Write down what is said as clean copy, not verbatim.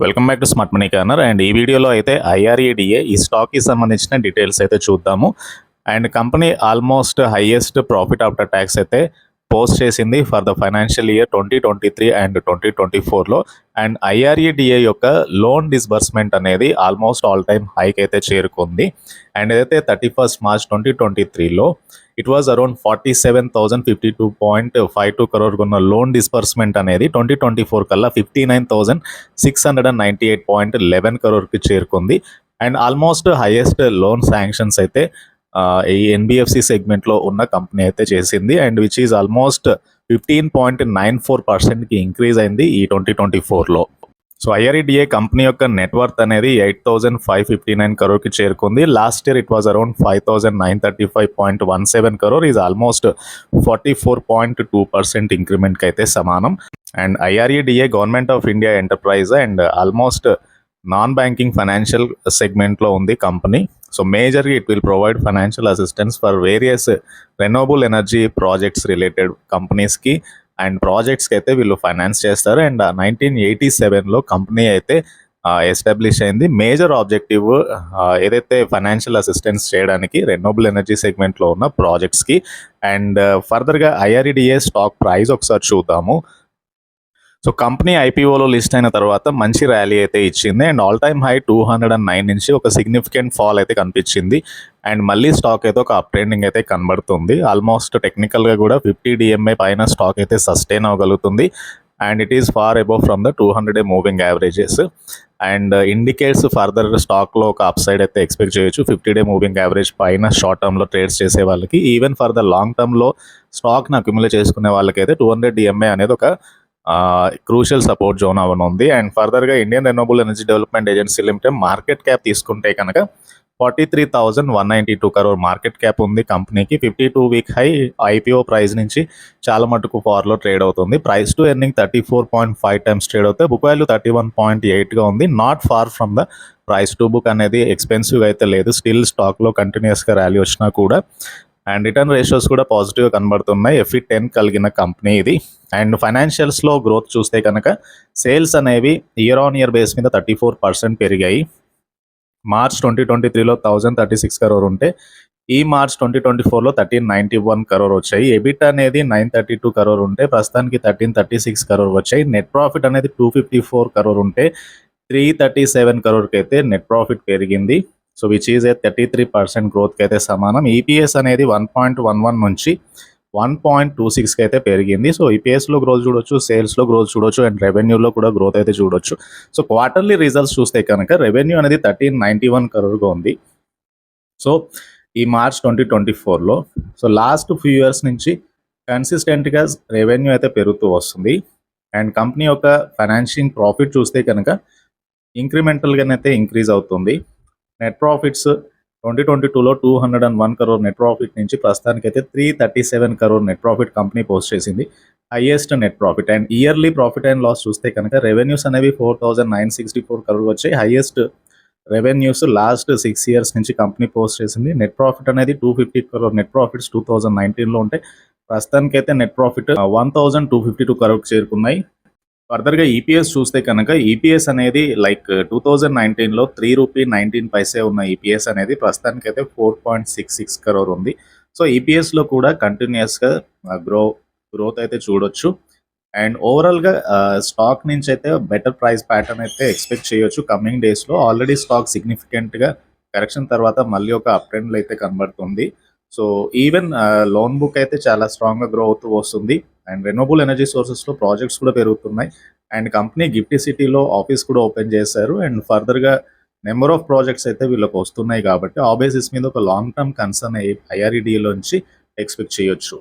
Welcome back to smart money corner. And ఈ వీడియోలో అయితే ఐఆర్ఈడిఏ ఈ స్టాక్కి సంబంధించిన డీటెయిల్స్ అయితే చూద్దాము. And company almost highest profit after tax అయితే పోస్ట్ చేసింది for the financial year 2023 and 2024లో. అండ్ ఐఆర్ఈడిఏ యొక్క లోన్ డిస్బర్స్మెంట్ అనేది ఆల్మోస్ట్ ఆల్ టైమ్ హైక్ అయితే చేరుకుంది. అండ్ ఏదైతే 31st March 2023లో ఇట్ వాజ్ అరౌండ్ 47,052.52 crore ఉన్న లోన్ డిస్బర్స్మెంట్ అనేది 2024 కల్లా 59,698.11 crore చేరుకుంది. And almost highest loan sanctions అయితే ఈ ఎన్బిఎఫ్సి సెగ్మెంట్లో ఉన్న కంపెనీ అయితే చేసింది. And which is almost 15.94%కి increase అయింది ఈ 2024లో. సో ఐఆర్ఈడిఏ కంపెనీ యొక్క నెట్వర్త్ అనేది 8,559 crore చేరుకుంది. Last year it was around 5,935.17 crore, is almost 44.2% ఇంక్రిమెంట్కి అయితే సమానం. And IREDA government of India enterprise and almost non banking financial సెగ్మెంట్లో ఉంది కంపెనీ. సో మేజర్గా it will provide financial assistance for various renewable energy projects related కంపెనీస్కి and ప్రాజెక్ట్స్కి అయితే వీళ్ళు ఫైనాన్స్ చేస్తారు. అండ్ 1987లో కంపెనీ అయితే ఎస్టాబ్లిష్ అయింది. మేజర్ ఆబ్జెక్టివ్ ఏదైతే ఫైనాన్షియల్ అసిస్టెన్స్ చేయడానికి రెన్యూవబుల్ ఎనర్జీ సెగ్మెంట్లో ఉన్న ప్రాజెక్ట్స్కి. అండ్ ఫర్దర్గా ఐఆర్ఈడిఏ స్టాక్ ప్రైస్ ఒకసారి చూద్దాము. సో కంపెనీ ఐపీఓలో లిస్ట్ అయిన తర్వాత మంచి ర్యాలీ అయితే ఇచ్చింది. అండ్ ఆల్ టైమ్ హై 209 నుంచి ఒక సిగ్నిఫికెంట్ ఫాల్ అయితే కనిపించింది. అండ్ మళ్ళీ స్టాక్ అయితే ఒక అప్ ట్రెండింగ్ అయితే కనబడుతుంది. ఆల్మోస్ట్ టెక్నికల్గా కూడా 50 DMA పైన స్టాక్ అయితే సస్టైన్ అవ్వగలుగుతుంది. And it is far above from the 200-day moving averages. And indicates further స్టాక్లో ఒక అప్ సైడ్ అయితే ఎక్స్పెక్ట్ చేయొచ్చు. 50-day మూవింగ్ యావరేజ్ పైన షార్ట్ టర్మ్లో ట్రేడ్స్ చేసే వాళ్ళకి, ఈవెన్ ఫర్ ద లాంగ్ టర్మ్లో స్టాక్ని అక్యుములేట్ చేసుకునే వాళ్ళకైతే 200 DMA అనేది ఒక క్రూషియల్ సపోర్ట్ జోన్ అవనుంది. అండ్ ఫర్దర్గా Indian renewable energy development agency limited market cap తీసుకుంటే కనుక 43,192 crore మార్కెట్ క్యాప్ ఉంది కంపెనీకి. 52-week హై ఐపీఓ ప్రైస్ నుంచి చాలా మటుకు ఫార్లో ట్రేడ్ అవుతుంది. Price to earning 34.5 times trade అవుతాయి. బుక్ వాల్యూ 31.8గా ఉంది. Not far from the price to book అనేది ఎక్స్పెన్సివ్ అయితే లేదు. స్టిల్ స్టాక్లో కంటిన్యూస్గా ర్యాలీ వచ్చినా కూడా. అండ్ రిటర్న్ రేషియోస్ కూడా పాజిటివ్గా కనబడుతున్నాయి. FE10 కలిగిన కంపెనీ ఇది. అండ్ ఫైనాన్షియల్స్లో గ్రోత్ చూస్తే కనుక సేల్స్ అనేవి ఇయర్ ఆన్ ఇయర్ బేస్ మీద 34% పెరిగాయి. మార్చ్ 2023లో 1,036 crore ఉంటే ఈ మార్చ్ 2024లో 1,391 crore వచ్చాయి. ఎబిట్ అనేది 932 crore ఉంటే ప్రస్తుతానికి 1,336 crore వచ్చాయి. నెట్ ప్రాఫిట్ అనేది 254 crore ఉంటే 337 crore అయితే నెట్ ప్రాఫిట్ పెరిగింది. సో విచ్ ఈజ్ ఏ 33% గ్రోత్కి అయితే సమానం. ఈపీఎస్ అనేది 1.11 నుంచి 1.26కి అయితే పెరిగింది. సో ఈపీఎస్లో గ్రోత్ చూడొచ్చు, సేల్స్లో గ్రోత్ చూడొచ్చు, అండ్ రెవెన్యూలో కూడా గ్రోత్ అయితే చూడొచ్చు. సో క్వార్టర్లీ రిజల్ట్స్ చూస్తే కనుక రెవెన్యూ అనేది 1,391 crore ఉంది. సో ఈ మార్చ్ 2024లో సో లాస్ట్ ఫ్యూ ఇయర్స్ నుంచి కన్సిస్టెంట్గా రెవెన్యూ అయితే పెరుగుతూ వస్తుంది. అండ్ కంపెనీ యొక్క ఫైనాన్షియల్ ప్రాఫిట్ చూస్తే కనుక ఇంక్రిమెంటల్గానైతే ఇంక్రీజ్ అవుతుంది. నెట్ ప్రాఫిట్స్ 2022లో 201 crore నెట్ ప్రాఫిట్ నుంచి ప్రస్తుతానికైతే 337 crore net profit company post చేసింది. Highest net profit. And yearly profit and loss చూస్తే కనుక రెవెన్యూస్ అనేవి 4,964 crore వచ్చాయి. హైయెస్ట్ రెవెన్యూస్ లాస్ట్ 6 years నుంచి కంపెనీ పోస్ట్ చేసింది. నెట్ ప్రాఫిట్ అనేది 250 crore నెట్ ప్రాఫిట్స్ 2019లో ఉంటే ప్రస్తుతానికైతే నెట్ ప్రాఫిట్ 1,252 crore చేరుకున్నాయి. ఫర్దర్గా ఈపీఎస్ చూస్తే కనుక ఈపీఎస్ అనేది లైక్ 2019లో 3 రూపీ 19 పైసే ఉన్న ఈపీఎస్ అనేది ప్రస్తుతానికైతే 4.66 crore ఉంది. సో ఈపీఎస్లో కూడా కంటిన్యూస్గా గ్రోత్ అయితే చూడొచ్చు. అండ్ ఓవరాల్గా స్టాక్ నుంచి అయితే బెటర్ ప్రైస్ ప్యాటర్న్ అయితే ఎక్స్పెక్ట్ చేయొచ్చు కమింగ్ డేస్లో. ఆల్రెడీ స్టాక్ సిగ్నిఫికెంట్గా కరెక్షన్ తర్వాత మళ్ళీ ఒక అప్ ట్రెండ్ అయితే కనబడుతుంది. సో ఈవెన్ లోన్ బుక్ అయితే చాలా స్ట్రాంగ్గా గ్రో అవుతూ వస్తుంది. అండ్ రెన్యూవబుల్ ఎనర్జీ సోర్సెస్లో ప్రాజెక్ట్స్ కూడా పెరుగుతున్నాయి. అండ్ కంపెనీ గిఫ్టీ సిటీలో ఆఫీస్ కూడా ఓపెన్ చేశారు. అండ్ ఫర్దర్గా నెంబర్ ఆఫ్ ప్రాజెక్ట్స్ అయితే వీళ్ళకి వస్తున్నాయి కాబట్టి ఆ బేసిస్ మీద ఒక లాంగ్ టర్మ్ కన్సర్న్ ఐఆర్ఈడిఏలోంచి ఎక్స్పెక్ట్ చేయొచ్చు.